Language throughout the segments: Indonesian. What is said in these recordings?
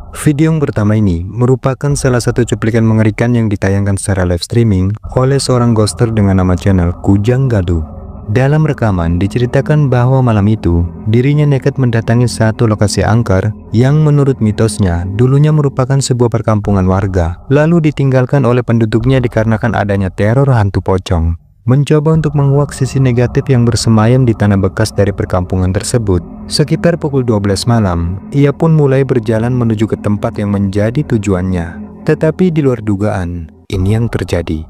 Video yang pertama ini merupakan salah satu cuplikan mengerikan yang ditayangkan secara live streaming oleh seorang ghoster dengan nama channel Kujang Gaduh. Dalam rekaman diceritakan bahwa malam itu dirinya nekat mendatangi satu lokasi angker yang menurut mitosnya dulunya merupakan sebuah perkampungan warga, lalu ditinggalkan oleh penduduknya dikarenakan adanya teror hantu pocong. Mencoba untuk menguak sisi negatif yang bersemayam di tanah bekas dari perkampungan tersebut. Sekitar pukul 12 malam, ia pun mulai berjalan menuju ke tempat yang menjadi tujuannya. Tetapi di luar dugaan, ini yang terjadi.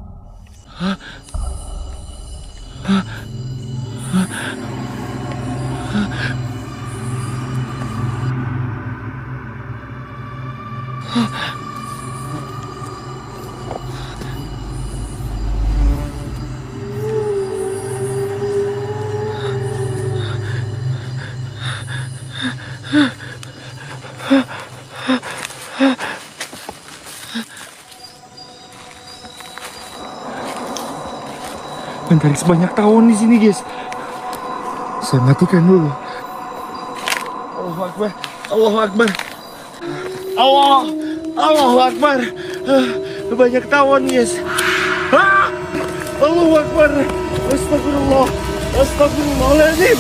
Bentar, sebanyak tahun di sini, guys. Saya matikan dulu. Allahu Akbar. Allahu Akbar. Allahu Akbar. Banyak tahun, guys. Allahu Akbar. Astagfirullah. Astagfirullahaladzim.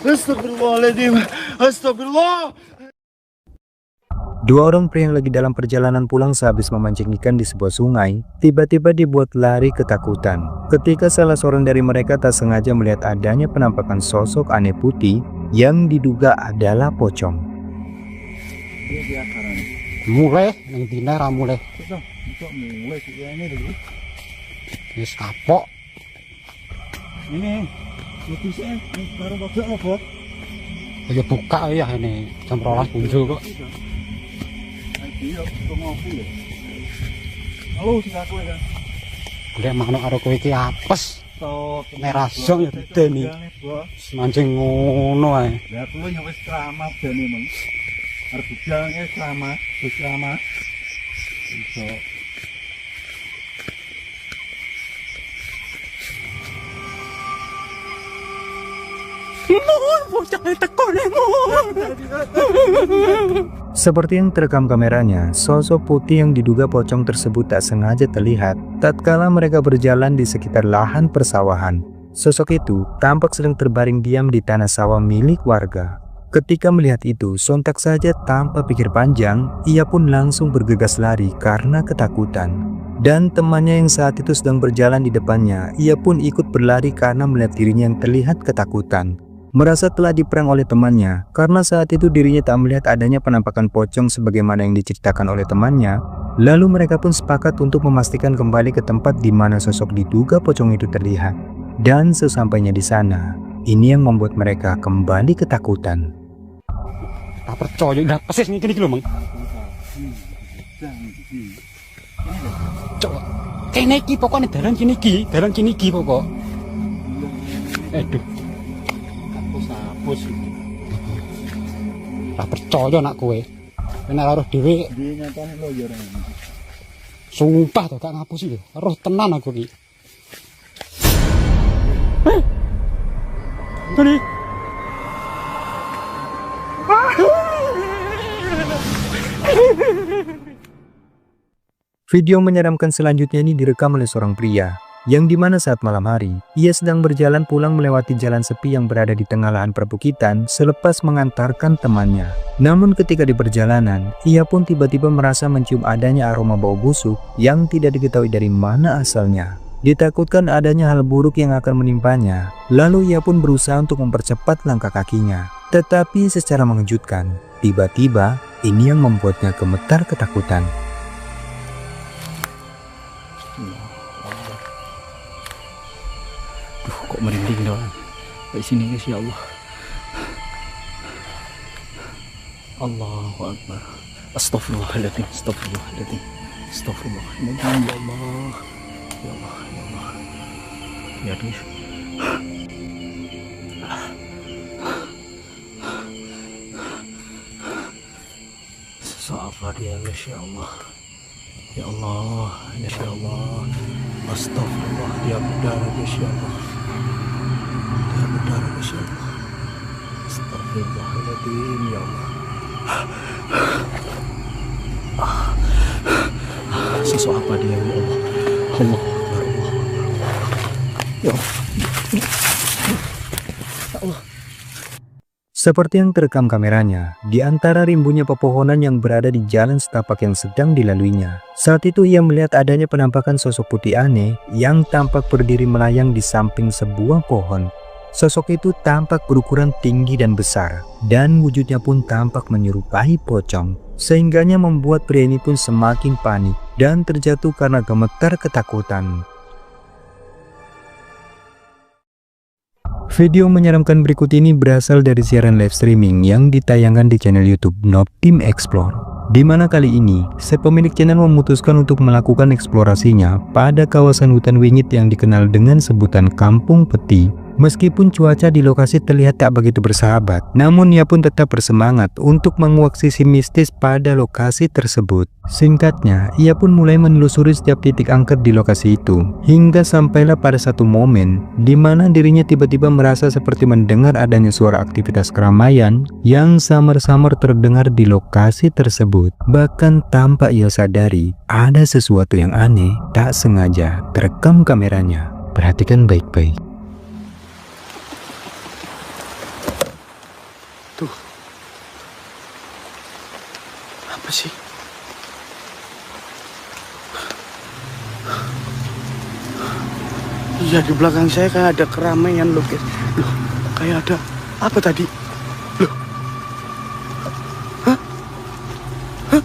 Astagfirullahaladzim. Astagfirullah. Dua orang pria yang lagi dalam perjalanan pulang sehabis memancing ikan di sebuah sungai, tiba-tiba dibuat lari ketakutan. Ketika salah seorang dari mereka tak sengaja melihat adanya penampakan sosok aneh putih yang diduga adalah pocong. Mulai, yang dina ra mulai. Wis kapok. Ini notisnya baru apa? Ya buka ya ini jam 12 muncul kok. Iya, ngopi ya. Halo, sing aku ya. Golek manuk karo kowe iki apes. Nek rasong ya deni. Bos. Mancing ngono ae. Lah kuwi ya wis keramat dene, Mang. Arep bujange keramat, wis keramat. Iso. Seperti yang terekam kameranya, sosok putih yang diduga pocong tersebut tak sengaja terlihat tatkala mereka berjalan di sekitar lahan persawahan. Sosok itu tampak sedang terbaring diam di tanah sawah milik warga. Ketika melihat itu, sontak saja tanpa pikir panjang, ia pun langsung bergegas lari karena ketakutan. Dan temannya yang saat itu sedang berjalan di depannya, ia pun ikut berlari karena melihat dirinya yang terlihat ketakutan. Merasa telah diperang oleh temannya, karena saat itu dirinya tak melihat adanya penampakan pocong sebagaimana yang diceritakan oleh temannya. Lalu mereka pun sepakat untuk memastikan kembali ke tempat di mana sosok diduga pocong itu terlihat. Dan sesampainya di sana, ini yang membuat mereka kembali ketakutan. Tak percaya udah persis ngene iki lho, Mang. Cok, kene iki pokoknya dalan kene iki pokok. Aduh. Hapus. Tak percaya nak kowe. Nek ora roh dhewe Di nyatane lo ya ora. sumpah to gak ngapus iki. Roh tenan aku iki. Tadi. Video menyeramkan selanjutnya ini direkam oleh seorang pria, yang dimana saat malam hari, ia sedang berjalan pulang melewati jalan sepi yang berada di tengah lahan perbukitan selepas mengantarkan temannya. Namun ketika di perjalanan, ia pun tiba-tiba merasa mencium adanya aroma bau busuk yang tidak diketahui dari mana asalnya. Ditakutkan adanya hal buruk yang akan menimpanya, lalu ia pun berusaha untuk mempercepat langkah kakinya. Tetapi secara mengejutkan, tiba-tiba ini yang membuatnya gemetar ketakutan. Kok merinding dong. Kayak sini guys, ya Allah. Allahu Akbar. Astagfirullahaladzim. Astagfirullahaladzim. Astagfirullahaladzim. Ya Allah. Ya Allah. Ya Allah. Ya guys. Sabar ya guys, ya Allah. Ya Allah. Ya Allah. Astagfirullah. Ya berdarah guys, ya Allah. Ya berdarah guys, ya Allah. Astagfirullahaladzim, ya Allah. sosok apa dia, ya Allah. Allah Akbar, Allah Akbar. Ya Allah. Ya Allah. Seperti yang terekam kameranya, di antara rimbunya pepohonan yang berada di jalan setapak yang sedang dilaluinya. Saat itu ia melihat adanya penampakan sosok putih aneh yang tampak berdiri melayang di samping sebuah pohon. Sosok itu tampak berukuran tinggi dan besar, dan wujudnya pun tampak menyerupai pocong. Sehingganya membuat pria ini pun semakin panik dan terjatuh karena gemetar ketakutan. Video menyeramkan berikut ini berasal dari siaran live streaming yang ditayangkan di channel YouTube Noob Team Explore. Di mana kali ini, pemilik channel memutuskan untuk melakukan eksplorasinya pada kawasan hutan wingit yang dikenal dengan sebutan Kampung Peti. Meskipun cuaca di lokasi terlihat tak begitu bersahabat, namun ia pun tetap bersemangat untuk menguak sisi mistis pada lokasi tersebut. Singkatnya, ia pun mulai menelusuri setiap titik angker di lokasi itu, hingga sampailah pada satu momen di mana dirinya tiba-tiba merasa seperti mendengar adanya suara aktivitas keramaian yang samar-samar terdengar di lokasi tersebut. Bahkan tanpa ia sadari, ada sesuatu yang aneh tak sengaja terekam kameranya. Perhatikan baik-baik. Tuh. Apa sih? Iya, di belakang saya kayak ada keramaian loh, guys. Loh, kayak ada apa tadi? Loh. Hah? Hah?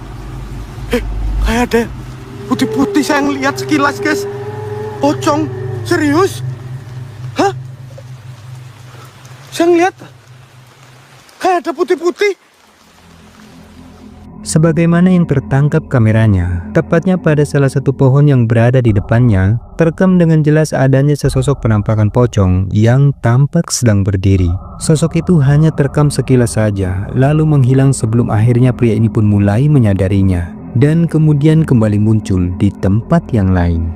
Kayak ada putih-putih saya ngeliat sekilas, guys. Pocong, serius? Hah? Saya ngeliat kayak ada putih-putih. Sebagaimana yang tertangkap kameranya, tepatnya pada salah satu pohon yang berada di depannya, terekam dengan jelas adanya sesosok penampakan pocong yang tampak sedang berdiri. Sosok itu hanya terekam sekilas saja, lalu menghilang sebelum akhirnya pria ini pun mulai menyadarinya, dan kemudian kembali muncul di tempat yang lain.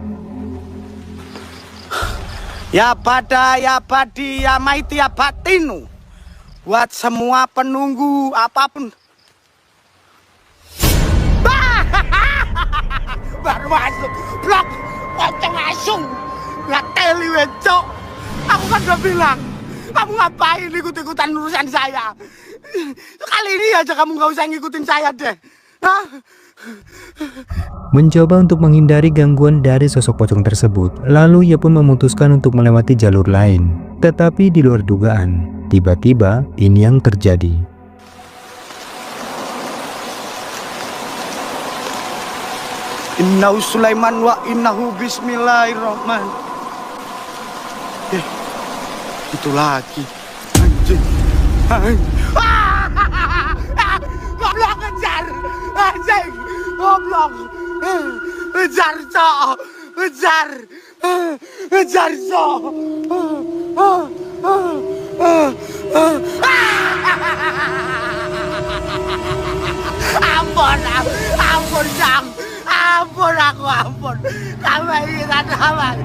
Ya pada, ya padi, ya maiti, ya batinu. Buat semua penunggu apapun. Baru masuk blok pocong langsung nggak teli wencok. Aku kan udah bilang, kamu ngapain ikut-ikutan urusan saya? Kali ini aja kamu nggak usah ngikutin saya deh. Hah? Mencoba untuk menghindari gangguan dari sosok pocong tersebut, lalu ia pun memutuskan untuk melewati jalur lain. Tetapi di luar dugaan, tiba-tiba ini yang terjadi. Innahu Sulaiman wa innahu bismillahirrahman. Itu lagi. Anjing. Goblok ngejar. Anjing. Goblok. Ngejar, Cok. Ngejar. Ngejar, Cok. Ampun, ampun, Cang. Ampun aku, ampun. Kamu ini tak damai.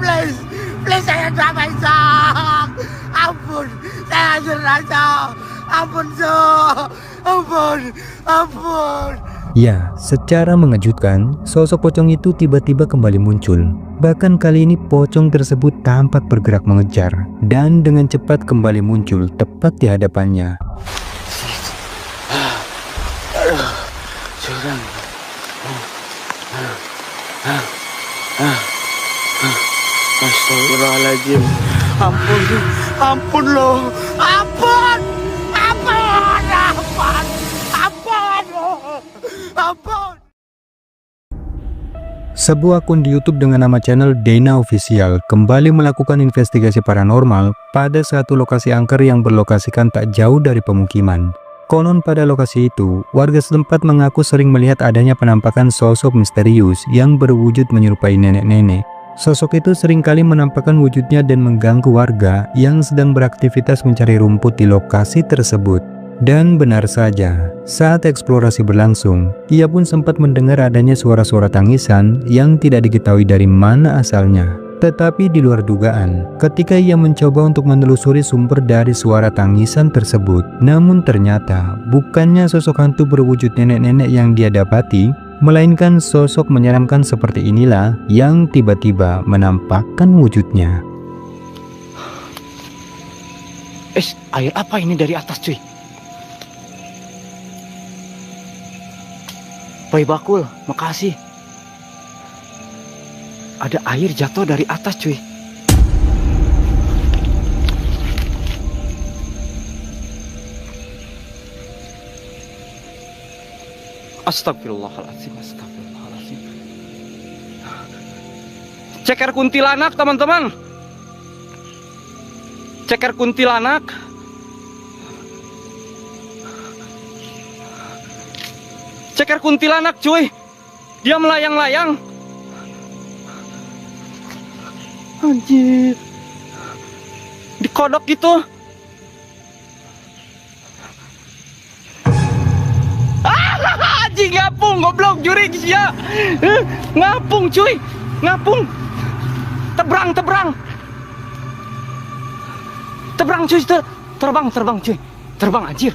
Please, please saya damai, Cok. Ampun, saya jerah, Cok. Ampun, Cok. Ampun, ampun. Ya, secara mengejutkan, sosok pocong itu tiba-tiba kembali muncul. Bahkan kali ini pocong tersebut tampak bergerak mengejar, dan dengan cepat kembali muncul tepat di hadapannya. Curang. Astagfirullahaladzim. Ampun, ampun loh. Ampun, ampun, ampun, ampun, ampun. Sebuah akun di YouTube dengan nama channel Dena Official kembali melakukan investigasi paranormal pada satu lokasi angker yang berlokasikan tak jauh dari pemukiman. Konon pada lokasi itu, warga setempat mengaku sering melihat adanya penampakan sosok misterius yang berwujud menyerupai nenek-nenek. Sosok itu seringkali menampakkan wujudnya dan mengganggu warga yang sedang beraktivitas mencari rumput di lokasi tersebut. Dan benar saja, saat eksplorasi berlangsung, ia pun sempat mendengar adanya suara-suara tangisan yang tidak diketahui dari mana asalnya. Tetapi di luar dugaan, ketika ia mencoba untuk menelusuri sumber dari suara tangisan tersebut, namun ternyata bukannya sosok hantu berwujud nenek-nenek yang dia dapati, Melainkan sosok menyeramkan seperti inilah yang tiba-tiba menampakkan wujudnya. Air apa ini dari atas cuy? Bayi bakul, makasih. Ada air jatuh dari atas cuy. Astagfirullahaladzim, astagfirullahaladzim. Ceker kuntilanak teman-teman. Ceker kuntilanak. Ceker kuntilanak cuy. Dia melayang-layang. Anjir. Dikodok gitu. Anjing, ngapung, goblok, juri ya. Ngapung cuy. Ngapung. Tebrang cuy, terbang cuy. Terbang anjir.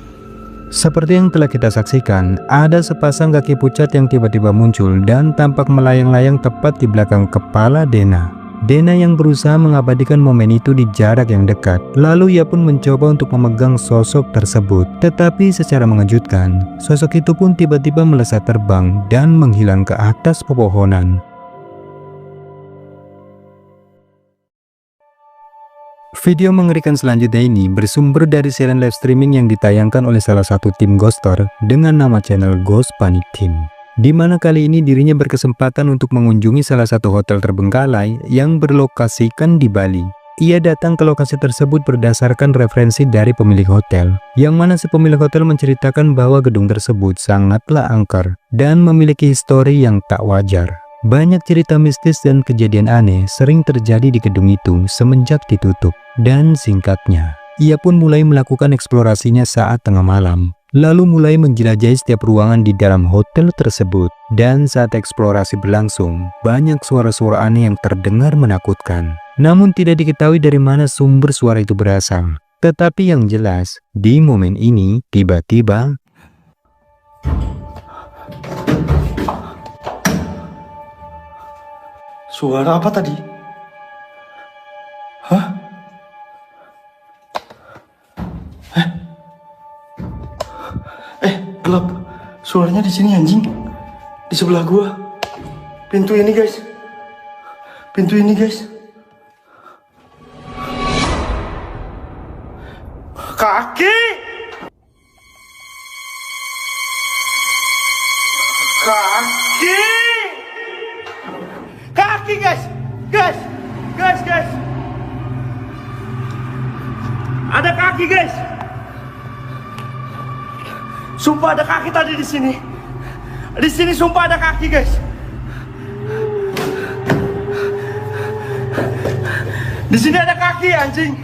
Seperti yang telah kita saksikan, ada sepasang kaki pucat yang tiba-tiba muncul dan tampak melayang-layang tepat di belakang kepala Dena. Dena yang berusaha mengabadikan momen itu di jarak yang dekat, lalu ia pun mencoba untuk memegang sosok tersebut. Tetapi secara mengejutkan, sosok itu pun tiba-tiba melesat terbang dan menghilang ke atas pepohonan. Video mengerikan selanjutnya ini bersumber dari siaran live streaming yang ditayangkan oleh salah satu tim ghoster dengan nama channel Ghost Panic Team, di mana kali ini dirinya berkesempatan untuk mengunjungi salah satu hotel terbengkalai yang berlokasikan di Bali. Ia datang ke lokasi tersebut berdasarkan referensi dari pemilik hotel, yang mana si pemilik hotel menceritakan bahwa gedung tersebut sangatlah angker dan memiliki histori yang tak wajar. Banyak cerita mistis dan kejadian aneh sering terjadi di gedung itu semenjak ditutup. Dan singkatnya, ia pun mulai melakukan eksplorasinya saat tengah malam, lalu mulai menjelajahi setiap ruangan di dalam hotel tersebut. Dan saat eksplorasi berlangsung, banyak suara-suara aneh yang terdengar menakutkan. Namun tidak diketahui dari mana sumber suara itu berasal. Tetapi yang jelas, di momen ini tiba-tiba Suara apa tadi? Hah? Gelap. Suaranya di sini anjing. Di sebelah gua. Pintu ini guys. Pintu ini guys. Kaki. Kaki. Kaki guys. Guys. Ada kaki guys. Sumpah ada kaki tadi di sini. Di sini sumpah ada kaki, guys. Di sini ada kaki, anjing.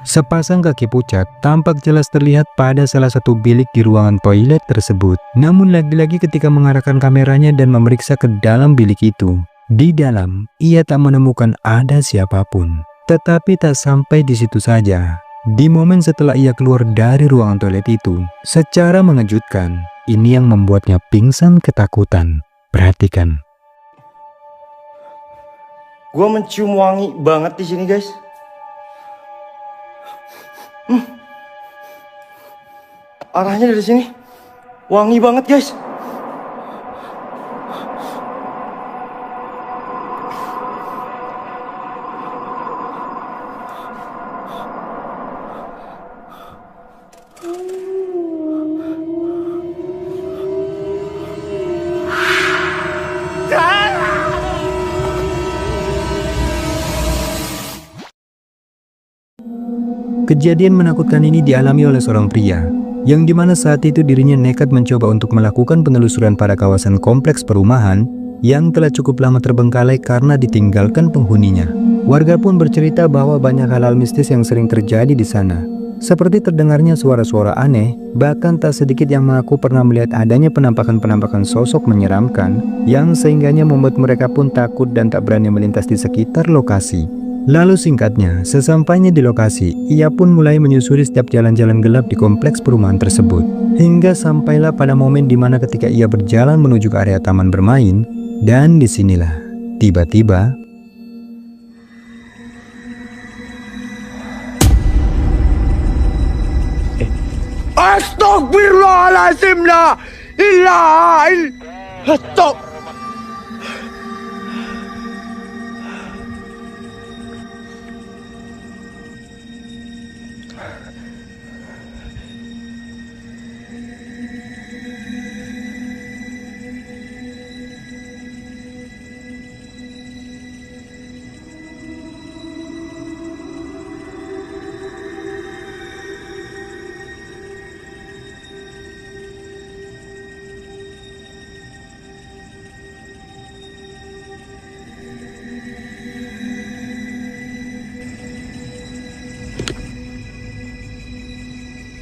sepasang kaki pucat tampak jelas terlihat pada salah satu bilik di ruangan toilet tersebut. Namun lagi-lagi ketika mengarahkan kameranya dan memeriksa ke dalam bilik itu, di dalam ia tak menemukan ada siapapun. Tetapi tak sampai di situ saja. Di momen setelah ia keluar dari ruangan toilet itu, secara mengejutkan, ini yang membuatnya pingsan ketakutan. Perhatikan. Gua mencium wangi banget di sini, guys. Arahnya dari sini. Wangi banget, guys. Kejadian menakutkan ini dialami oleh seorang pria, yang dimana saat itu dirinya nekat mencoba untuk melakukan penelusuran pada kawasan kompleks perumahan yang telah cukup lama terbengkalai karena ditinggalkan penghuninya. Warga pun bercerita bahwa banyak hal-hal mistis yang sering terjadi di sana, seperti terdengarnya suara-suara aneh, bahkan tak sedikit yang mengaku pernah melihat adanya penampakan-penampakan sosok menyeramkan, yang sehingganya membuat mereka pun takut dan tak berani melintas di sekitar lokasi. Lalu singkatnya, sesampainya di lokasi, ia pun mulai menyusuri setiap jalan-jalan gelap di kompleks perumahan tersebut. Hingga sampailah pada momen dimana ketika ia berjalan menuju ke area taman bermain, dan disinilah, tiba-tiba, Astagfirullahaladzim la ilaha illallah.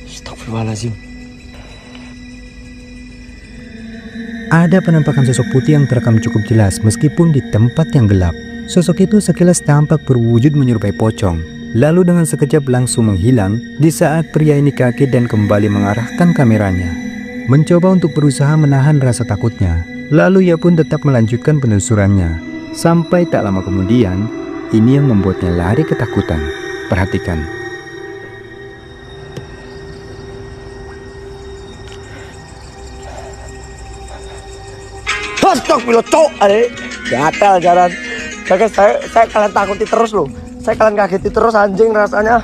Astagfirullahaladzim. ada penampakan sosok putih yang terekam cukup jelas meskipun di tempat yang gelap. Sosok itu sekilas tampak berwujud menyerupai pocong, lalu dengan sekejap langsung menghilang di saat pria ini kaget dan kembali mengarahkan kameranya. Mencoba untuk berusaha menahan rasa takutnya, lalu ia pun tetap melanjutkan penelusurannya. Sampai tak lama kemudian, ini yang membuatnya lari ketakutan. Perhatikan. Astagfirullah, cok, adek. Gatel jalan. Saya kalian takuti terus loh. Saya kalian kageti terus anjing rasanya.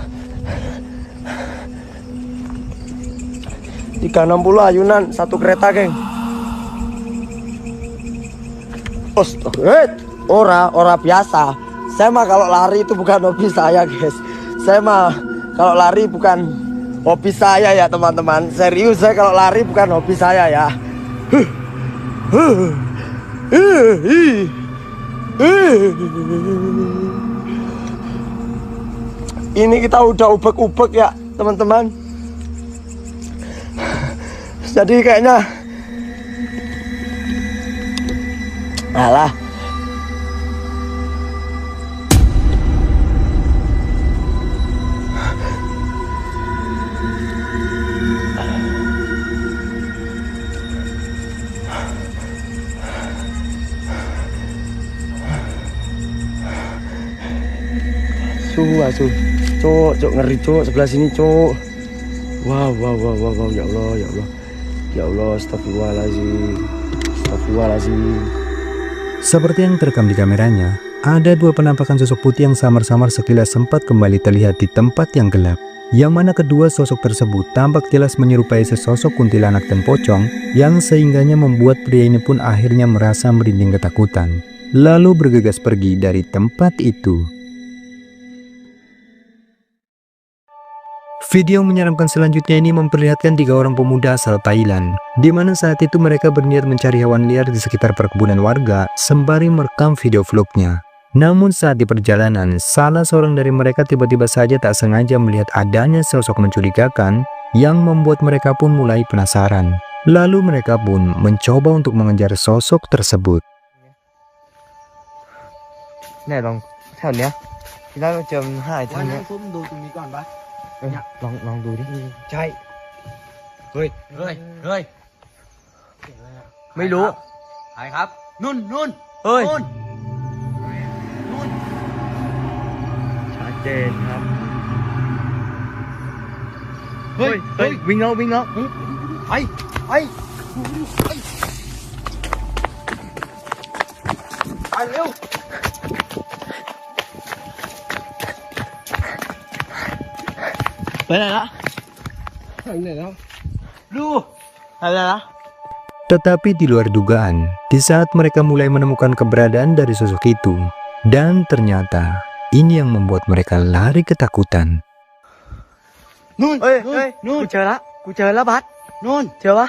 360 ayunan satu kereta, geng. Ora biasa. Saya mah kalau lari itu bukan hobi saya, guys. Saya mah kalau lari bukan hobi saya ya, teman-teman. Serius, saya kalau lari bukan hobi saya ya. Ini kita udah ubek-ubek ya, teman-teman. Jadi kayaknya alah. Asu, cok ngeri cok sebelah sini cok. Wow, ya Allah, astagfirullahaladzim. Seperti yang terekam di kameranya, ada dua penampakan sosok putih yang samar-samar sekilas sempat kembali terlihat di tempat yang gelap. Yang mana kedua sosok tersebut tampak jelas menyerupai sesosok kuntilanak dan pocong, yang sehingganya membuat pria ini pun akhirnya merasa merinding ketakutan, lalu bergegas pergi dari tempat itu. Video menyeramkan selanjutnya ini memperlihatkan 3 orang pemuda asal Thailand, di mana saat itu mereka berniat mencari hewan liar di sekitar perkebunan warga sembari merekam video vlognya. Namun saat di perjalanan, salah seorang dari mereka tiba-tiba saja tak sengaja melihat adanya sosok mencurigakan yang membuat mereka pun mulai penasaran. Lalu mereka pun mencoba untuk mengejar sosok tersebut. Này lองtheo nhé. Kita jam 2 วัน เท่า นั้ นี้ นซุ่มดูตรงนี้ก่อนปะ ลองดูดิ ใช่เฮ้ย ไม่รู้ ใครครับนุ่น เฮ้ย นุ่น ชัดเจนครับ เฮ้ยวิ่งแล้ว ไปเร็ว ไปไหนละ Tetapi di luar dugaan, di saat mereka mulai menemukan keberadaan dari sosok itu, dan ternyata ini yang membuat mereka lari ketakutan. เฮ้ยกูเจอแล้วบัส นุ่น เจอปะ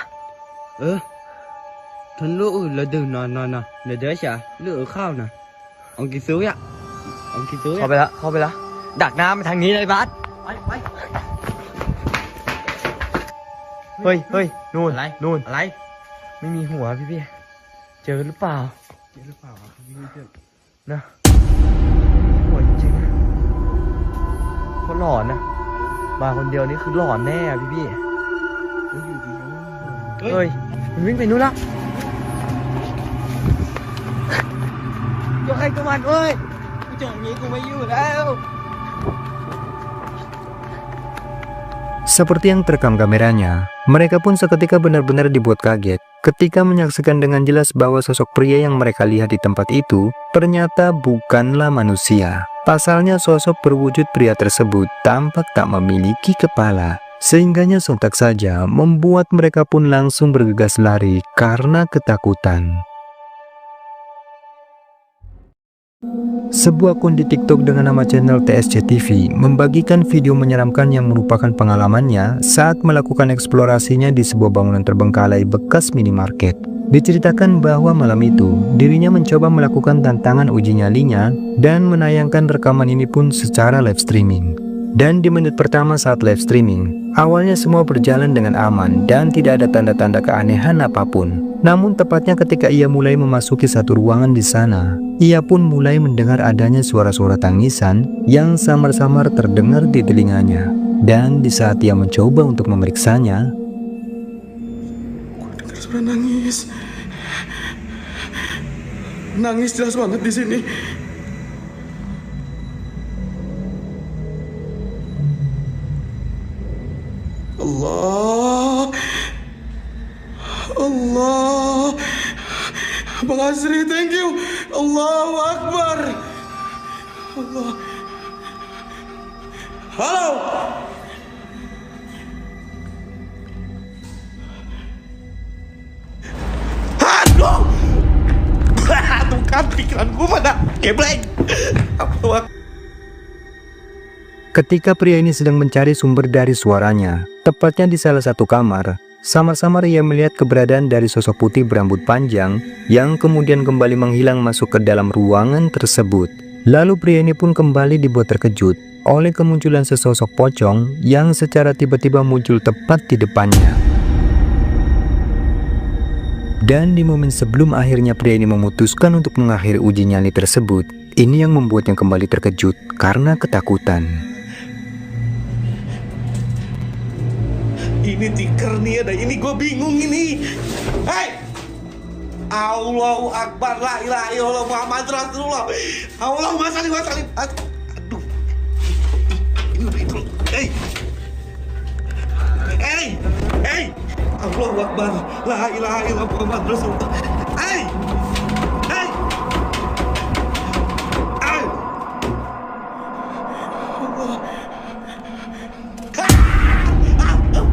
thân lũ là từ nè để đấy chả lửaข้าวนะông kia xuống ạ ông kia xuống เข้าไปแล้วดักน้ำไปทางนี้เลยบัส ไป เฮ้ยนู่น อะไร นู่น อะไร ไม่มีหัวพี่เจอหรือเปล่า เจอหรือเปล่าครับพี่เพื่อน นะหัวจริงๆ คนหลอนนะมาคนเดียวนี่คือหลอนแน่อะพี่เฮ้ยมันวิ่งไปนู่นละยกให้กับมันเว้ยกูเจออย่างนี้กูไม่อยู่แล้ว Seperti yang terekam kameranya, mereka pun seketika benar-benar dibuat kaget ketika menyaksikan dengan jelas bahwa sosok pria yang mereka lihat di tempat itu ternyata bukanlah manusia. Pasalnya sosok berwujud pria tersebut tampak tak memiliki kepala, sehingganya sontak saja membuat mereka pun langsung bergegas lari karena ketakutan. Sebuah akun di TikTok dengan nama channel TSC TV membagikan video menyeramkan yang merupakan pengalamannya saat melakukan eksplorasinya di sebuah bangunan terbengkalai bekas minimarket. Diceritakan bahwa malam itu dirinya mencoba melakukan tantangan uji nyalinya dan menayangkan rekaman ini pun secara live streaming. Dan di menit pertama saat live streaming, awalnya semua berjalan dengan aman dan tidak ada tanda-tanda keanehan apapun. Namun tepatnya ketika ia mulai memasuki satu ruangan di sana, ia pun mulai mendengar adanya suara-suara tangisan yang samar-samar terdengar di telinganya. Dan di saat ia mencoba untuk memeriksanya, Dengar suara nangis. Nangis jelas banget di sini. Allah. Allah. Bang Asri, thank you. Allahu Akbar. Allah. Halo. Aduh. Tuh kan pikiran gue pada geblek. ketika pria ini sedang mencari sumber dari suaranya, tepatnya di salah satu kamar, samar-samar ia melihat keberadaan dari sosok putih berambut panjang yang kemudian kembali menghilang masuk ke dalam ruangan tersebut. Lalu pria ini pun kembali dibuat terkejut oleh kemunculan sesosok pocong yang secara tiba-tiba muncul tepat di depannya. Dan di momen sebelum akhirnya pria ini memutuskan untuk mengakhiri uji nyali tersebut, ini yang membuatnya kembali terkejut karena ketakutan. Ini tiker nih ada, ini gue bingung ini. Hei! Allahu Akbar, la ilaha illallah Muhammad Rasulullah. Allahumma shalli wa sallim. Aduh. Ini udah itu. Hei. Hei. Hei. Allahu Akbar, la ilaha illallah Muhammad Rasulullah. Hei. Hei. Hei. Allah.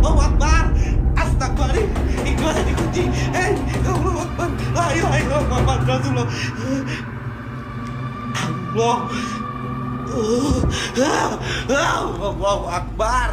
Allahu Akbar. Astagfirullah. Ikhlas dikunci. Hei. Allahu Akbar. La ilaha illallah Muhammad Rasulullah. Allah. Allahu Akbar.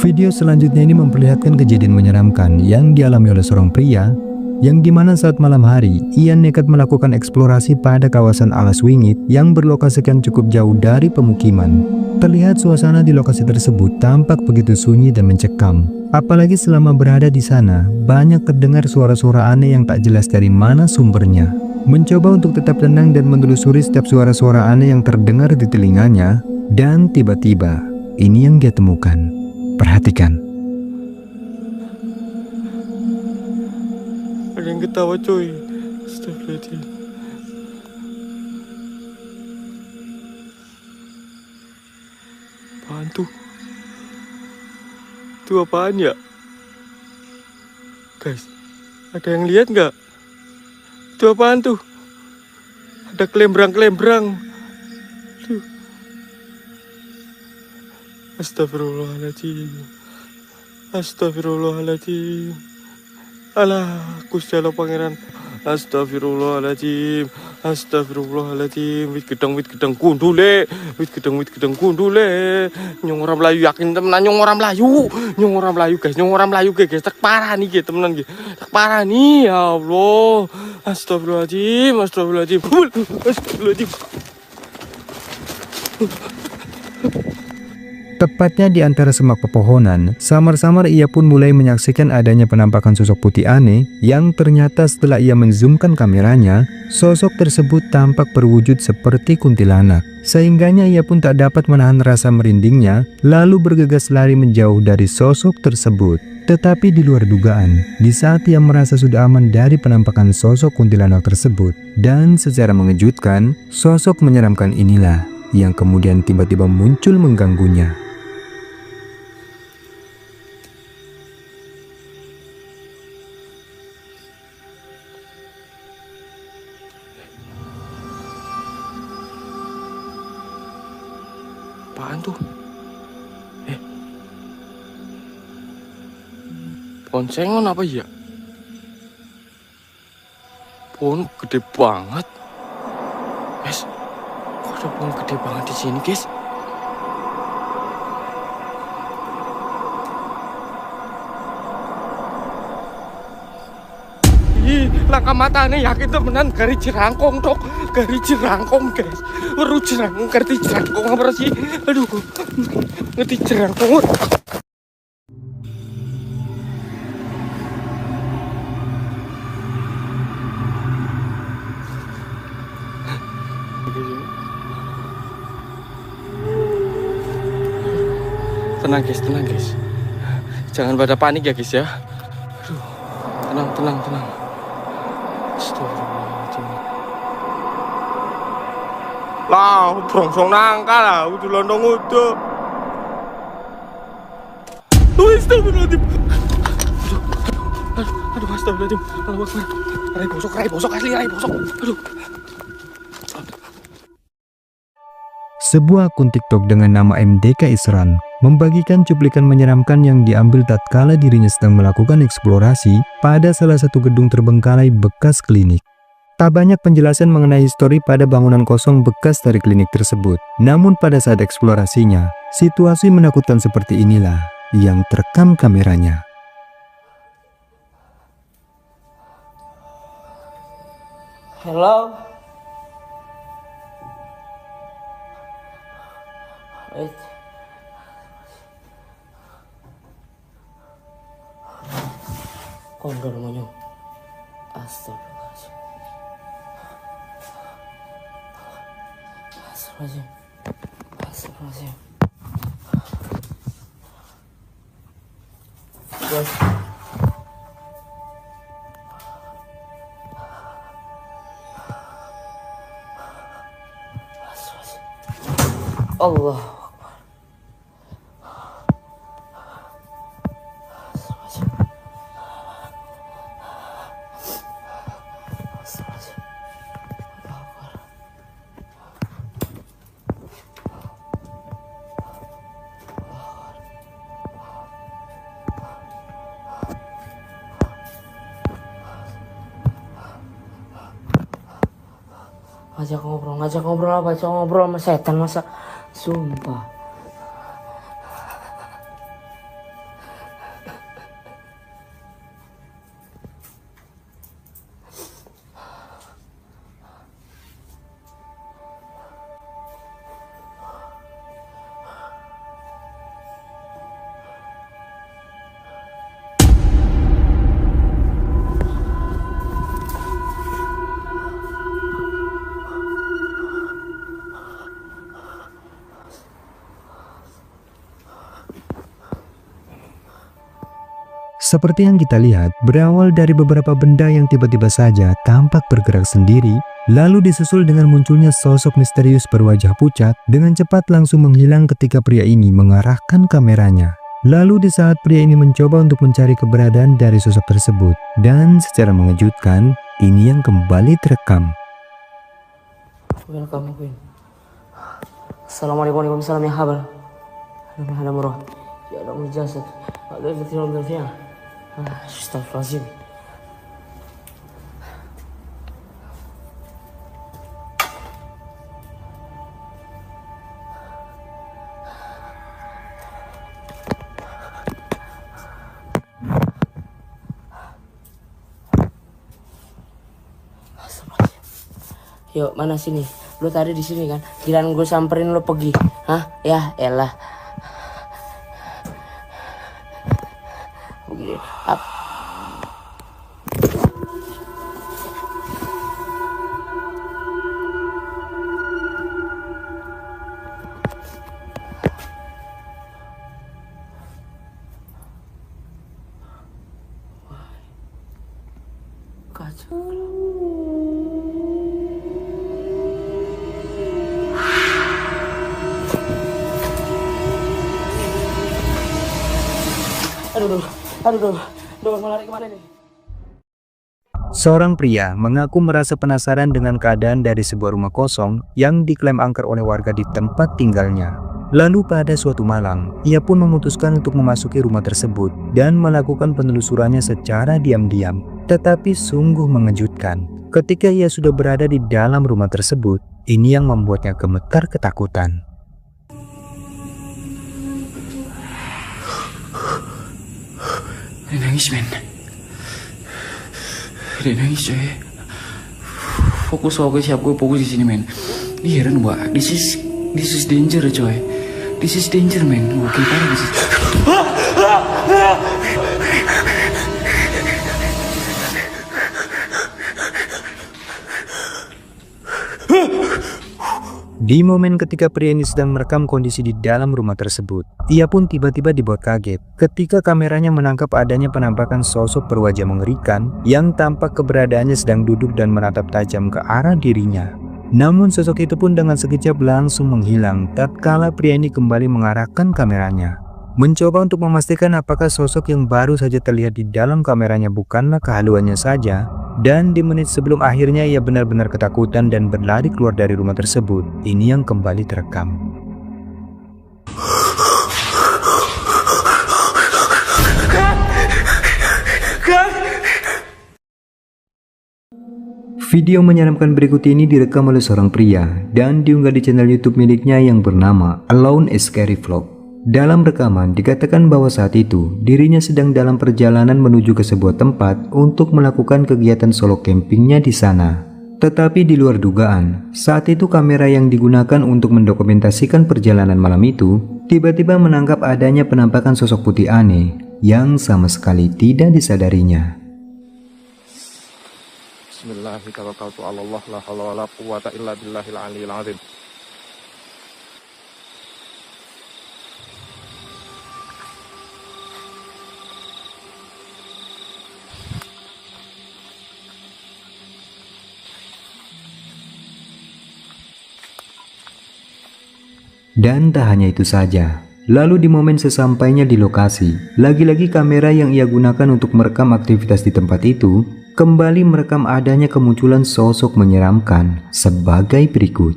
Video selanjutnya ini memperlihatkan kejadian menyeramkan yang dialami oleh seorang pria yang dimana saat malam hari ia nekat melakukan eksplorasi pada kawasan Alas Wingit yang berlokasikan cukup jauh dari pemukiman. Terlihat suasana di lokasi tersebut tampak begitu sunyi dan mencekam. Apalagi selama berada di sana, banyak terdengar suara-suara aneh yang tak jelas dari mana sumbernya. Mencoba untuk tetap tenang dan menelusuri setiap suara-suara aneh yang terdengar di telinganya, dan tiba-tiba ini yang dia temukan. Perhatikan. Ada yang ketawa coy. Astagfirullahaladzim. Apaan tuh? Itu apaan ya? Guys, ada yang lihat nggak? Itu apaan tuh? Ada kelembrang-kelembrang. Tuh. Astagfirullahaladzim. Astagfirullahaladzim. Alah, Gusti Allah Pangeran. Astagfirullahaladzim. Astagfirullahaladzim. Wit gedang gundule. Wit gedang gundule. Nyong orang Melayu yakin temenan nyong orang Melayu. Nyong orang Melayu guys. Nyong orang Melayu guys. Tak parah nih guys temenan guys. Tak parah nih ya Allah. Astagfirullahaladzim. Astagfirullahaladzim. Astagfirullahaladzim. Tepatnya di antara semak pepohonan, samar-samar ia pun mulai menyaksikan adanya penampakan sosok putih aneh yang ternyata setelah ia menzoomkan kameranya, sosok tersebut tampak berwujud seperti kuntilanak. Sehingganya ia pun tak dapat menahan rasa merindingnya, lalu bergegas lari menjauh dari sosok tersebut. Tetapi di luar dugaan, di saat ia merasa sudah aman dari penampakan sosok kuntilanak tersebut, dan secara mengejutkan, sosok menyeramkan inilah yang kemudian tiba-tiba muncul mengganggunya. Apaan tuh? Pohon sengon apa ya? Pohon gede banget. Guys, kok ada pohon gede banget di sini, guys? Ih, langkah matanya yakin temenan gari jerangkong, Dok. Gari jerangkong, guys. Baru jerangkong, ngerti jerangkong apa sih? Aduh, ngerti jerangkong. Tenang guys. Jangan pada panik ya guys ya. Aduh, tenang. Astagfirullahaladzim. Lah, brongsong nangka lah, udah londong udah. Astagfirullahaladzim. Aduh, astagfirullahaladzim. Allahu Akbar. Rai bosok asli, rai bosok. Aduh. Sebuah akun TikTok dengan nama MDK Isran membagikan cuplikan menyeramkan yang diambil tatkala dirinya sedang melakukan eksplorasi pada salah satu gedung terbengkalai bekas klinik. Tak banyak penjelasan mengenai histori pada bangunan kosong bekas dari klinik tersebut. Namun pada saat eksplorasinya, situasi menakutkan seperti inilah yang terekam kameranya. Hello? Wait. Kondor namanya. Astagfirullahaladzim. Astagfirullahaladzim. Bos. Allah. Ngajak ngobrol sama setan masa, sumpah. Seperti yang kita lihat, berawal dari beberapa benda yang tiba-tiba saja tampak bergerak sendiri, lalu disusul dengan munculnya sosok misterius berwajah pucat dengan cepat langsung menghilang ketika pria ini mengarahkan kameranya. Lalu di saat pria ini mencoba untuk mencari keberadaan dari sosok tersebut, dan secara mengejutkan, ini yang kembali terekam. Welcome, Queen. Assalamualaikum warahmatullahi wabarakatuh. Ada murah. Ya Allah jasad. Ada fi'il. Astagfirullahaladzim. Yuk, mana sini? Lu tadi di sini kan? Kirain gue samperin lu pergi. Hah? Ya elah. Kacau. Aduh, mau lari kemana nih? Seorang pria mengaku merasa penasaran dengan keadaan dari sebuah rumah kosong yang diklaim angker oleh warga di tempat tinggalnya. Lalu pada suatu malam, ia pun memutuskan untuk memasuki rumah tersebut dan melakukan penelusurannya secara diam-diam. Tetapi sungguh mengejutkan, ketika ia sudah berada di dalam rumah tersebut, ini yang membuatnya gemetar ketakutan. Dia nangis, men. Dia nangis, coy. Fokus siap gue fokus di sini, men. Dia heran, Mbak. This is danger, coy. This is danger, man. Oke, parah this is. Di momen ketika pria ini sedang merekam kondisi di dalam rumah tersebut, ia pun tiba-tiba dibuat kaget ketika kameranya menangkap adanya penampakan sosok berwajah mengerikan yang tampak keberadaannya sedang duduk dan menatap tajam ke arah dirinya. Namun sosok itu pun dengan sekejap langsung menghilang tatkala pria ini kembali mengarahkan kameranya. Mencoba untuk memastikan apakah sosok yang baru saja terlihat di dalam kameranya bukanlah kehaluannya saja, dan di menit sebelum akhirnya ia benar-benar ketakutan dan berlari keluar dari rumah tersebut. Ini yang kembali terekam. Video menyeramkan berikut ini direkam oleh seorang pria dan diunggah di channel YouTube miliknya yang bernama Alone a Scary Vlog. Dalam rekaman dikatakan bahwa saat itu dirinya sedang dalam perjalanan menuju ke sebuah tempat untuk melakukan kegiatan solo campingnya di sana. Tetapi di luar dugaan, saat itu kamera yang digunakan untuk mendokumentasikan perjalanan malam itu tiba-tiba menangkap adanya penampakan sosok putih aneh yang sama sekali tidak disadarinya. Bismillahirrahmanirrahim. La haula wala quwwata illa billahil aliyil azim. Dan tak hanya itu saja. Lalu di momen sesampainya di lokasi, lagi-lagi kamera yang ia gunakan untuk merekam aktivitas di tempat itu kembali merekam adanya kemunculan sosok menyeramkan sebagai berikut.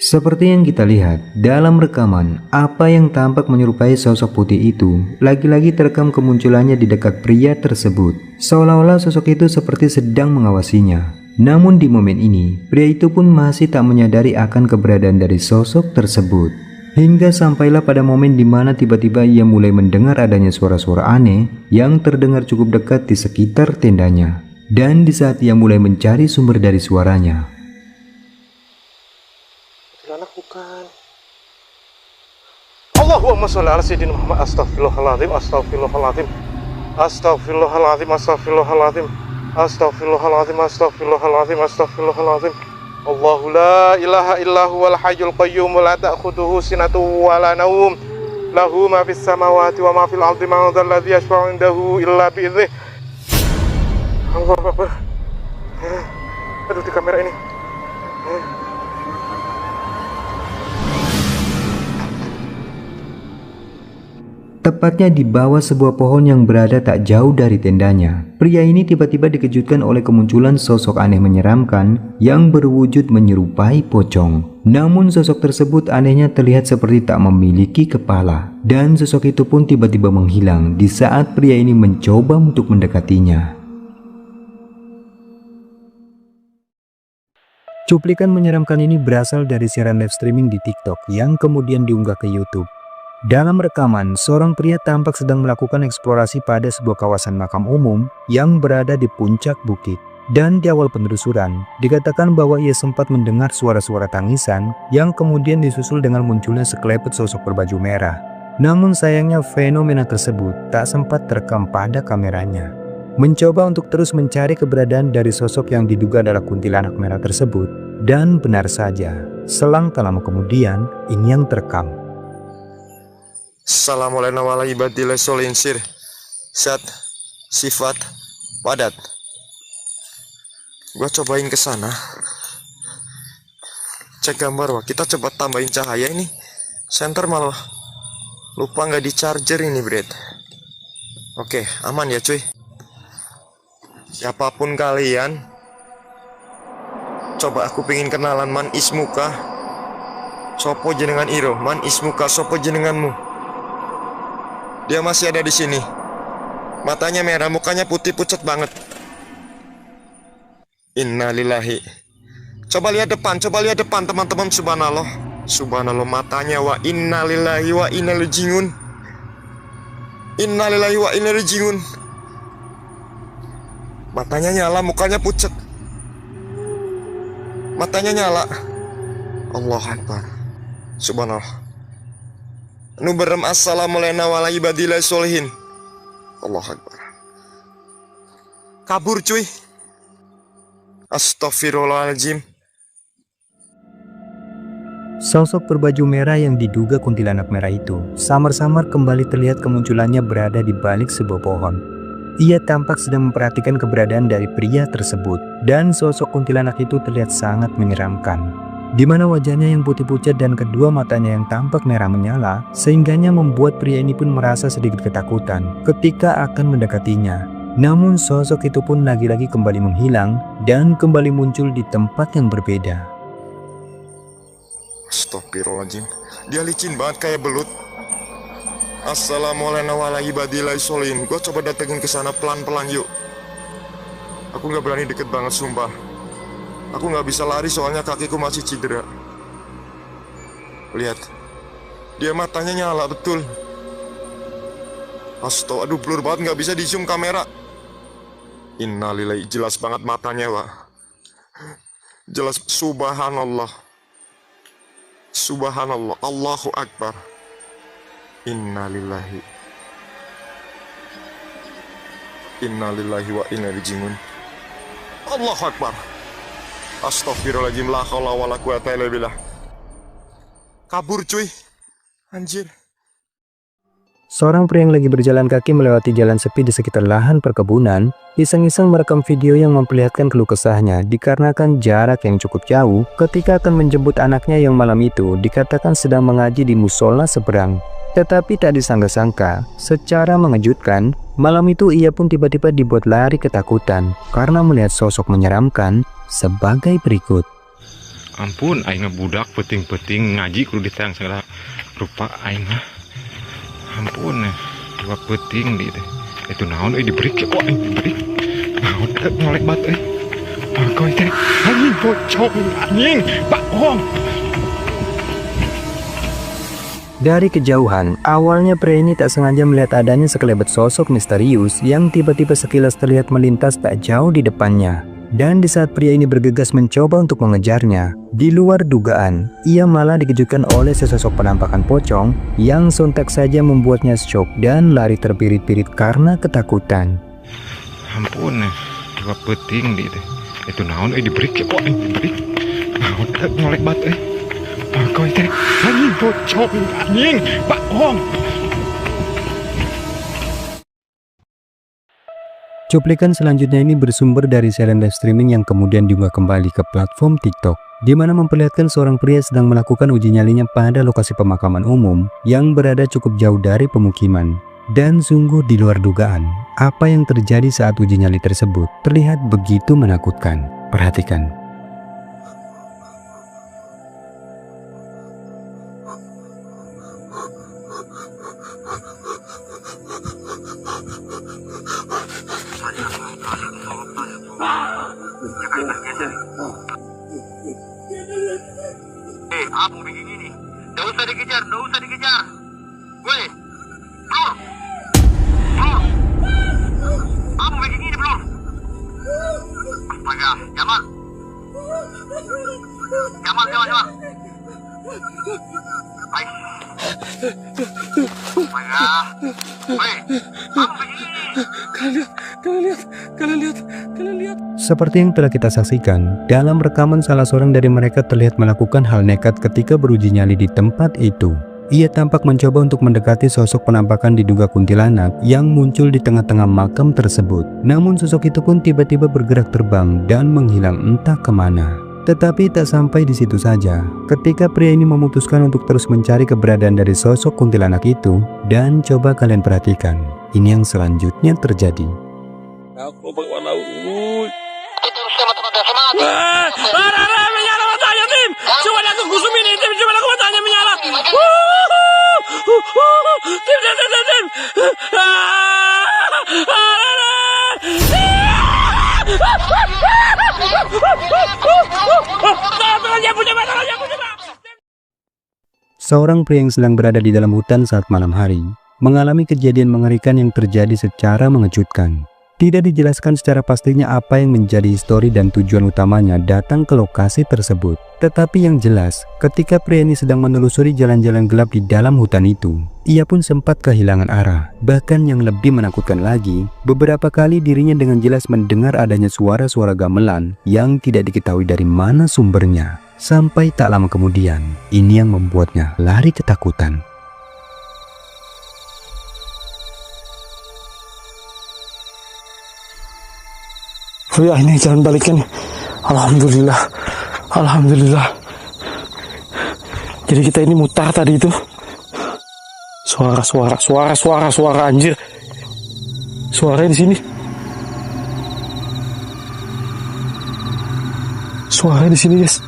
Seperti yang kita lihat dalam rekaman, apa yang tampak menyerupai sosok putih itu lagi-lagi terekam kemunculannya di dekat pria tersebut, seolah-olah sosok itu seperti sedang mengawasinya. Namun di momen ini, pria itu pun masih tak menyadari akan keberadaan dari sosok tersebut. Hingga sampailah pada momen di mana tiba-tiba ia mulai mendengar adanya suara-suara aneh yang terdengar cukup dekat di sekitar tendanya. Dan di saat ia mulai mencari sumber dari suaranya, Anak bukan. Allahumma sholli ala sayyidina Muhammad. Astaghfirullahaladzim, astaghfirullahaladzim, astaghfirullahaladzim, astaghfirullahaladzim, astaghfirullahaladzim, astaghfirullahaladzim, astaghfirullahaladzim. Allahu la ilaha illa huwal hayyul qayyum la ta'khudhuhu sinatun wa la nawm. Lahu ma fis samawati wa ma fil ardi, man dzal ladzi yashfa'u 'indahu illa bi idznih. Allahu akbar. Aduh, di kamera ini. Tepatnya di bawah sebuah pohon yang berada tak jauh dari tendanya, pria ini tiba-tiba dikejutkan oleh kemunculan sosok aneh menyeramkan yang berwujud menyerupai pocong. Namun sosok tersebut anehnya terlihat seperti tak memiliki kepala, dan sosok itu pun tiba-tiba menghilang di saat pria ini mencoba untuk mendekatinya. Cuplikan menyeramkan ini berasal dari siaran live streaming di TikTok yang kemudian diunggah ke YouTube. Dalam rekaman, seorang pria tampak sedang melakukan eksplorasi pada sebuah kawasan makam umum yang berada di puncak bukit. Dan di awal penelusuran, dikatakan bahwa ia sempat mendengar suara-suara tangisan yang kemudian disusul dengan munculnya sekelepet sosok berbaju merah. Namun sayangnya fenomena tersebut tak sempat terekam pada kameranya. Mencoba untuk terus mencari keberadaan dari sosok yang diduga adalah kuntilanak merah tersebut, dan benar saja, selang tak lama kemudian ini yang terekam. Assalamualaikum warahmatullahi wabarakatuh. Sat, sifat, padat. Gua cobain ke sana. Cek gambar, wah. Kita coba tambahin cahaya ini. Center malah lupa nggak di charger ini, Bret. Oke, aman ya, cuy. Siapapun kalian, coba aku pengen kenalan man ismuka. Sopo jenengan iro, man ismuka sopo jenenganmu. Dia masih ada di sini. Matanya merah, mukanya putih pucat banget. Innalillahi. Coba lihat depan teman-teman. Subhanallah. Subhanallah, matanya wa innalillahi wa inna ilaihi rajiun. Innalillahi wa inna ilaihi rajiun. Matanya nyala, mukanya pucat. Matanya nyala. Allahu Akbar. Subhanallah. Nu berem assalamualaikum warahmatullahi wabarakatuh. Allahu Akbar. Kabur cuy. Astaghfirullahaladzim. Sosok berbaju merah yang diduga kuntilanak merah itu samar-samar kembali terlihat kemunculannya berada di balik sebuah pohon. Ia tampak sedang memperhatikan keberadaan dari pria tersebut, dan sosok kuntilanak itu terlihat sangat menyeramkan. Di mana wajahnya yang putih pucat dan kedua matanya yang tampak merah menyala, sehingganya membuat pria ini pun merasa sedikit ketakutan ketika akan mendekatinya. Namun sosok itu pun lagi-lagi kembali menghilang dan kembali muncul di tempat yang berbeda. Astagfirullahaladzim. Dia licin banget kayak belut. Assalamualaikum warahmatullahi wabarakatuh. Gue coba datengin ke sana pelan-pelan yuk. Aku nggak berani deket banget sumpah. Aku nggak bisa lari soalnya kakiku masih cedera. Lihat, dia matanya nyala betul. Astaga, aduh blur banget, nggak bisa di zoom kamera. Innalillahi, jelas banget matanya, Pak. Jelas, subhanallah. Subhanallah, Allahu Akbar. Innalillahi. Innalillahi wa inna ilaihi rajiun. Allahu Akbar. Astagfirullahaladzim, la haula wala quwata illa billah. Kabur cuy. Anjir. Seorang pria yang lagi berjalan kaki melewati jalan sepi di sekitar lahan perkebunan, iseng-iseng merekam video yang memperlihatkan keluh kesahnya dikarenakan jarak yang cukup jauh ketika akan menjemput anaknya yang malam itu dikatakan sedang mengaji di musola seberang. Tetapi tak disangka-sangka, secara mengejutkan, malam itu ia pun tiba-tiba dibuat lari ketakutan karena melihat sosok menyeramkan sebagai berikut. Ampun, aing budak peting-peting ngaji kudu ditayang segala rupa aing mah. Ampun, dua peting di itu naon diberi ke kok diberi. Naon ngolek bat Pakoy teh anjing pocong anjing bohong. Dari kejauhan, awalnya pria ini tak sengaja melihat adanya sekelebat sosok misterius yang tiba-tiba sekilas terlihat melintas tak jauh di depannya. Dan di saat pria ini bergegas mencoba untuk mengejarnya, di luar dugaan, ia malah dikejutkan oleh sesosok penampakan pocong yang sontak saja membuatnya syok dan lari terpirit-pirit karena ketakutan. Ampun, dua peting di itu naon diberi ke kok diberi. Naon ngolek bat Pakoy teh anjing pocong anjing bohong. Cuplikan selanjutnya ini bersumber dari siaran live streaming yang kemudian diunggah kembali ke platform TikTok, di mana memperlihatkan seorang pria sedang melakukan uji nyalinya pada lokasi pemakaman umum yang berada cukup jauh dari pemukiman. Dan sungguh di luar dugaan, apa yang terjadi saat uji nyali tersebut terlihat begitu menakutkan. Perhatikan. Apa begini nih? Nggak usah dikejar. Kalian lihat. Seperti yang telah kita saksikan, dalam rekaman salah seorang dari mereka terlihat melakukan hal nekat ketika beruji nyali di tempat itu. Ia tampak mencoba untuk mendekati sosok penampakan diduga kuntilanak yang muncul di tengah-tengah makam tersebut. Namun sosok itu pun tiba-tiba bergerak terbang dan menghilang entah kemana. Tetapi tak sampai di situ saja, ketika pria ini memutuskan untuk terus mencari keberadaan dari sosok kuntilanak itu, dan coba kalian perhatikan, ini yang selanjutnya terjadi. Aku berwarna ungu. Menyala matanya tim. Coba aku kusum ini tim. Coba aku matanya menyala. Tim. Seorang pria yang sedang berada di dalam hutan saat malam hari mengalami kejadian mengerikan yang terjadi secara mengejutkan. Tidak dijelaskan secara pastinya apa yang menjadi histori dan tujuan utamanya datang ke lokasi tersebut. Tetapi yang jelas, ketika pria ini sedang menelusuri jalan-jalan gelap di dalam hutan itu, ia pun sempat kehilangan arah. Bahkan yang lebih menakutkan lagi, beberapa kali dirinya dengan jelas mendengar adanya suara-suara gamelan yang tidak diketahui dari mana sumbernya. Sampai tak lama kemudian, ini yang membuatnya lari ketakutan. Oh ya, ini jalan baliknya nih. Alhamdulillah. Jadi kita ini mutar tadi itu. Suara anjir. Suaranya di sini. Suaranya di sini, guys.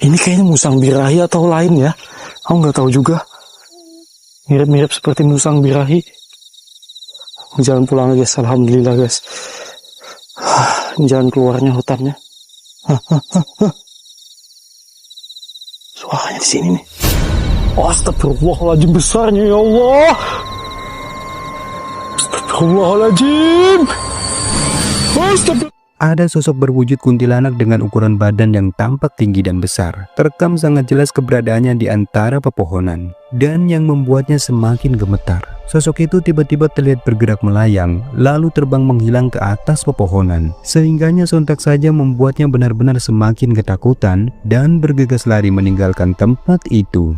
Ini kayaknya musang birahi atau lain ya. Aku nggak tahu juga. Mirip-mirip seperti musang birahi. Jalan pulang guys, alhamdulillah guys. Jalan keluarnya hutannya. Suaranya di sini nih. Astagfirullahaladzim, besarnya ya Allah. Astagfirullahaladzim. Ada sosok berwujud kuntilanak dengan ukuran badan yang tampak tinggi dan besar. Terekam sangat jelas keberadaannya di antara pepohonan. Dan yang membuatnya semakin gemetar, sosok itu tiba-tiba terlihat bergerak melayang, lalu terbang menghilang ke atas pepohonan. Sehingganya sontak saja membuatnya benar-benar semakin ketakutan dan bergegas lari meninggalkan tempat itu.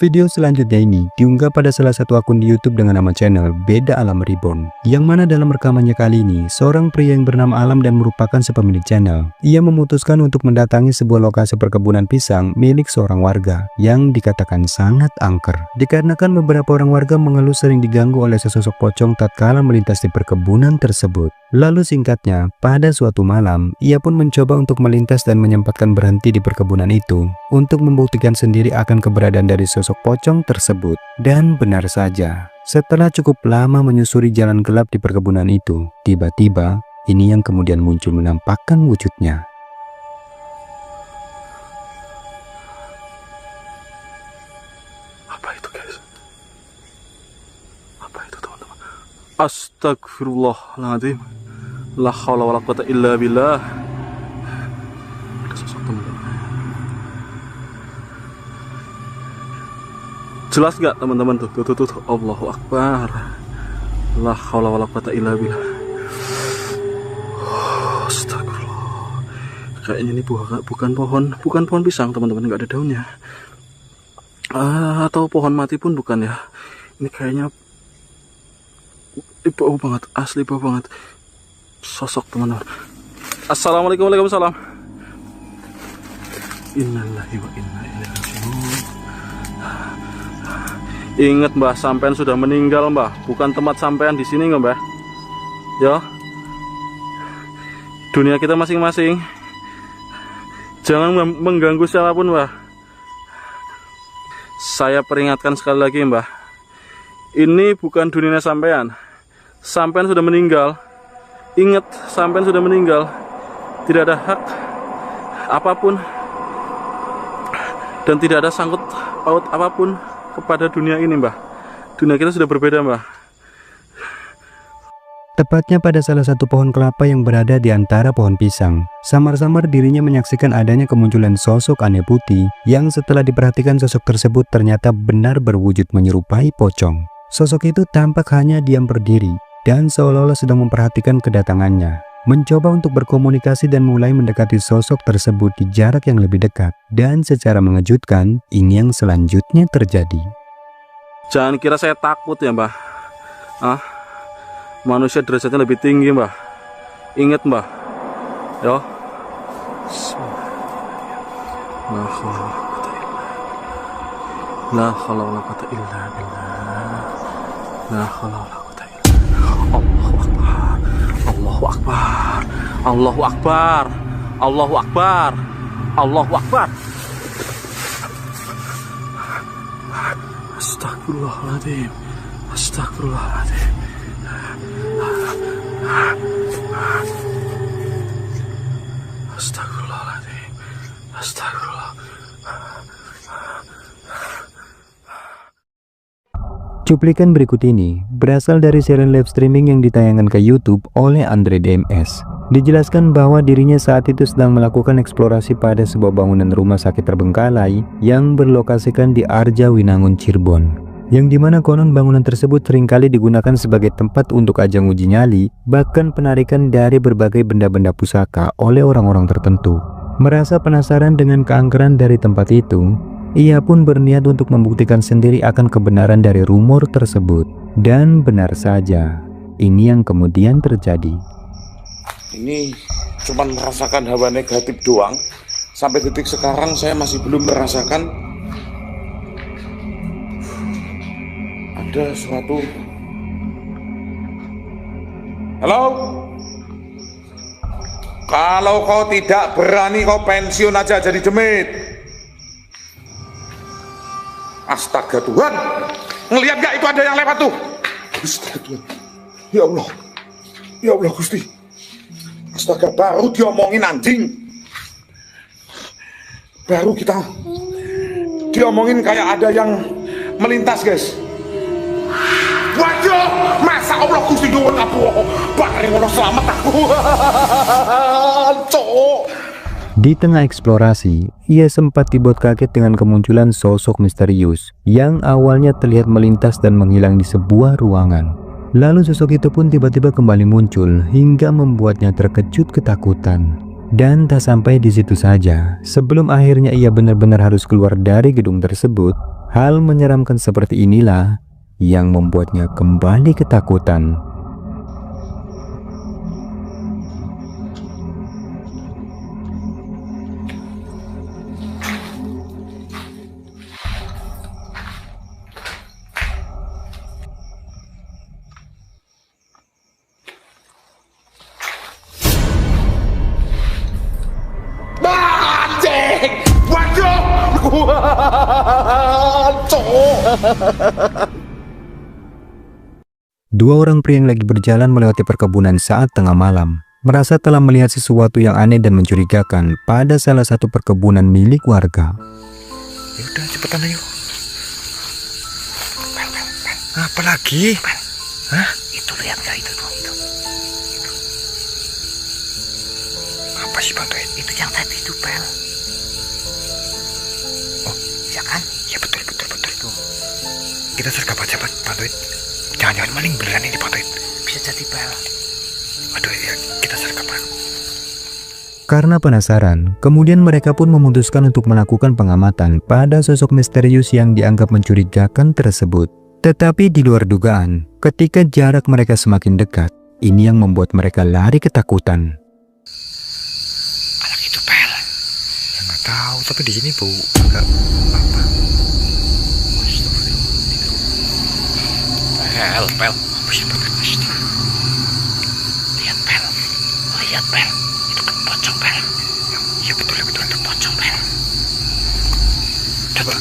Video selanjutnya ini diunggah pada salah satu akun di YouTube dengan nama channel Beda Alam Reborn, yang mana dalam rekamannya kali ini, seorang pria yang bernama Alam dan merupakan sepemilik channel, ia memutuskan untuk mendatangi sebuah lokasi perkebunan pisang milik seorang warga yang dikatakan sangat angker. Dikarenakan beberapa orang warga mengeluh sering diganggu oleh sesosok pocong tatkala melintas di perkebunan tersebut. Lalu singkatnya, pada suatu malam, ia pun mencoba untuk melintas dan menyempatkan berhenti di perkebunan itu untuk membuktikan sendiri akan keberadaan dari sosok pocong tersebut. Dan benar saja, setelah cukup lama menyusuri jalan gelap di perkebunan itu, tiba-tiba ini yang kemudian muncul menampakkan wujudnya. Apa itu guys? Apa itu teman-teman? Astagfirullahaladzim. La haula wala quwata illa billah. Ada sosok teman-teman. Jelas gak teman-teman tuh? Tuh. Allahu Akbar. La haula wala quwata illa billah. Astagfirullah. Kayaknya ini bukan pohon pisang teman-teman, nggak ada daunnya. Atau pohon mati pun bukan ya. Ini kayaknya bau banget, asli bau banget. Sosok teman-teman. Assalamualaikum, waalaikumsalam. Innalillahi wa inna ilaihi raji'un. Ingat mbah, sampean sudah meninggal mbah, bukan tempat sampean di sini mbah. Ya, dunia kita masing-masing. Jangan mengganggu siapapun mbah. Saya peringatkan sekali lagi mbah, ini bukan dunia sampean. Sampean sudah meninggal. Ingat, sampean sudah meninggal. Tidak ada hak apapun dan tidak ada sangkut paut apapun kepada dunia ini mbah. Dunia kita sudah berbeda mbah. Tepatnya pada salah satu pohon kelapa yang berada di antara pohon pisang. Samar-samar dirinya menyaksikan adanya kemunculan sosok aneh putih yang setelah diperhatikan sosok tersebut ternyata benar berwujud menyerupai pocong. Sosok itu tampak hanya diam berdiri dan seolah-olah sedang memperhatikan kedatangannya. Mencoba untuk berkomunikasi dan mulai mendekati sosok tersebut di jarak yang lebih dekat. Dan secara mengejutkan, ini yang selanjutnya terjadi. Jangan kira saya takut ya Mbah. Manusia derajatnya lebih tinggi Mbah. Ingat Mbah. Yo. La haula wala quwata illa billah. La haula wala quwata illa billah. Allahu akbar. Allahu akbar. Allahu akbar. Allahu akbar. Astagfirullahaladzim. Astagfirullahaladzim. Astagfirullahaladzim. Astagfirullah. Cuplikan berikut ini berasal dari siaran live streaming yang ditayangkan ke YouTube oleh Andre DMS. Dijelaskan bahwa dirinya saat itu sedang melakukan eksplorasi pada sebuah bangunan rumah sakit terbengkalai yang berlokasikan di Arjawinangun, Cirebon. Yang dimana konon bangunan tersebut seringkali digunakan sebagai tempat untuk ajang uji nyali, bahkan penarikan dari berbagai benda-benda pusaka oleh orang-orang tertentu. Merasa penasaran dengan keangkeran dari tempat itu, ia pun berniat untuk membuktikan sendiri akan kebenaran dari rumor tersebut. Dan benar saja, ini yang kemudian terjadi. Ini cuma merasakan hawa negatif doang. Sampai detik sekarang saya masih belum merasakan ada suatu. Halo? Kalau kau tidak berani, kau pensiun aja jadi demit. Astaga Tuhan, ngelihat gak itu ada yang lewat tuh? Astaga Tuhan, ya Allah Gusti. Astaga, baru diomongin anjing, baru kita diomongin kayak ada yang melintas guys. Waduh, masa Allah Gusti Nuwun apa? Bareng ngono selamat aku. Cok. Di tengah eksplorasi, ia sempat dibuat kaget dengan kemunculan sosok misterius yang awalnya terlihat melintas dan menghilang di sebuah ruangan. Lalu sosok itu pun tiba-tiba kembali muncul hingga membuatnya terkejut ketakutan. Dan tak sampai di situ saja, sebelum akhirnya ia benar-benar harus keluar dari gedung tersebut, hal menyeramkan seperti inilah yang membuatnya kembali ketakutan. Dua orang pria yang lagi berjalan melewati perkebunan saat tengah malam merasa telah melihat sesuatu yang aneh dan mencurigakan pada salah satu perkebunan milik warga. Yaudah cepetan ayo. Apa lagi? Hah? Itu lihat gak itu tuh? Itu. Apa sih Bang Toit? Itu yang tadi itu Pel. Oh, ya kan? Ya betul. Tuh. Kita sergap aja Bang Toit. Jangan-jangan maling beneran ini Bang Toit. Bisa jadi Pel. Aduh ya, kita sergap Bang. Karena penasaran, kemudian mereka pun memutuskan untuk melakukan pengamatan pada sosok misterius yang dianggap mencurigakan tersebut. Tetapi di luar dugaan, ketika jarak mereka semakin dekat, ini yang membuat mereka lari ketakutan. Anak itu Pel. Ya nggak tahu, tapi di sini bau agak apa? Pel. Apa sih Bang? Lihat Pel. Itu kan pocong Pel. Ya betul itu Pocong Pel. Coba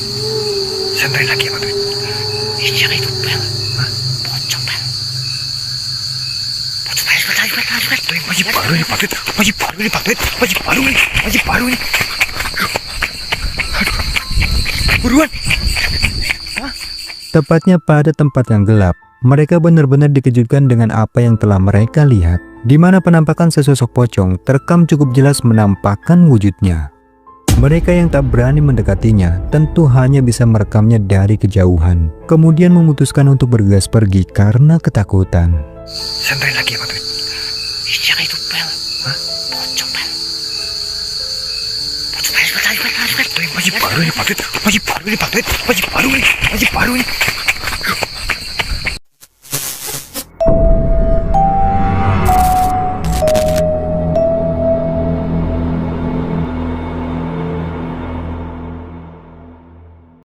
senterin lagi Bang Toit. Iya itu Pel. Hah? Pocong Pel. Masih baru nih Pak Toit. Aduh. Buruan. Tepatnya pada tempat yang gelap, Mereka benar-benar dikejutkan dengan apa yang telah mereka lihat, di mana penampakan sesosok pocong terekam cukup jelas menampakkan wujudnya. Mereka yang tak berani mendekatinya tentu hanya bisa merekamnya dari kejauhan, kemudian memutuskan untuk bergegas pergi karena ketakutan. Santai lagi apa tuh? Siapa itu Pel? Hah? Pocong Pel. Pocong Pel, masih baru nih Pak Tuit. Masih baru nih.